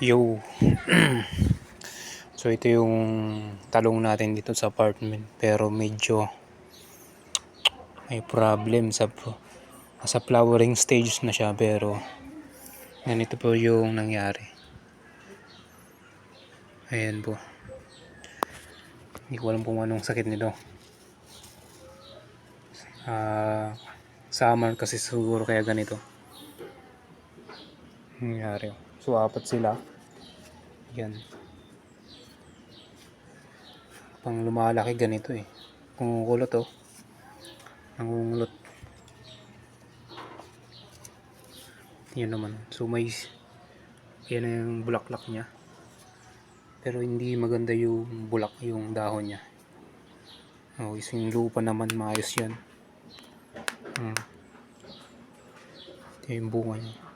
Yo. So ito yung talong natin dito sa apartment, pero medyo may problem sa flowering stage na siya, pero ganito po yung nangyari. Ayan po. Hindi ko alam kung anong sakit nito. Summer kasi siguro kaya ganito nangyari. So apat sila. Yan. Pang lumalaki ganito eh. Kumukulot oh. Nangungulot. Yan naman. So yan na yung bulaklak niya. Pero hindi maganda yung yung dahon niya. Oh, yung lupa naman maayos yan. Ito yung bunga niya.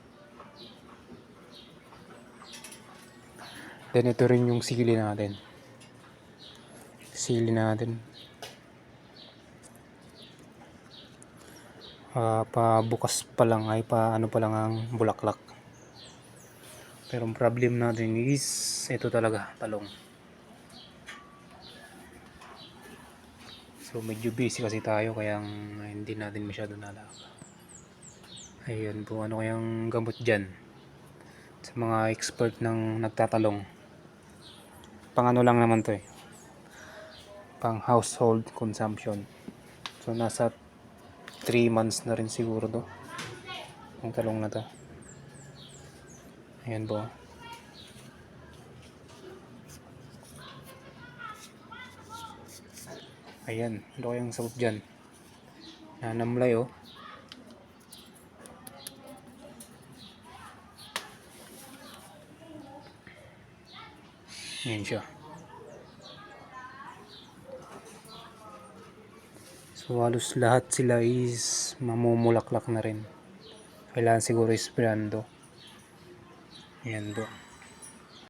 Then ito rin yung sili natin. Pabukas pa lang ay ano pa lang ang bulaklak. Pero ang problem natin is ito talaga, talong. So medyo busy kasi tayo kaya hindi natin masyado nalaga. Ayun po, ano kayang gamot dyan sa mga expert ng nagtatalong. Pang ano lang naman to eh, pang household consumption. So nasa 3 months na rin siguro to, ang talong na to. Ayan po. Ayan, ano kayang sakot dyan? Nanamlay oh. Ayan siya. So halos lahat sila is mamumulaklak na rin. Kailangan siguro isprayando. Ayan po.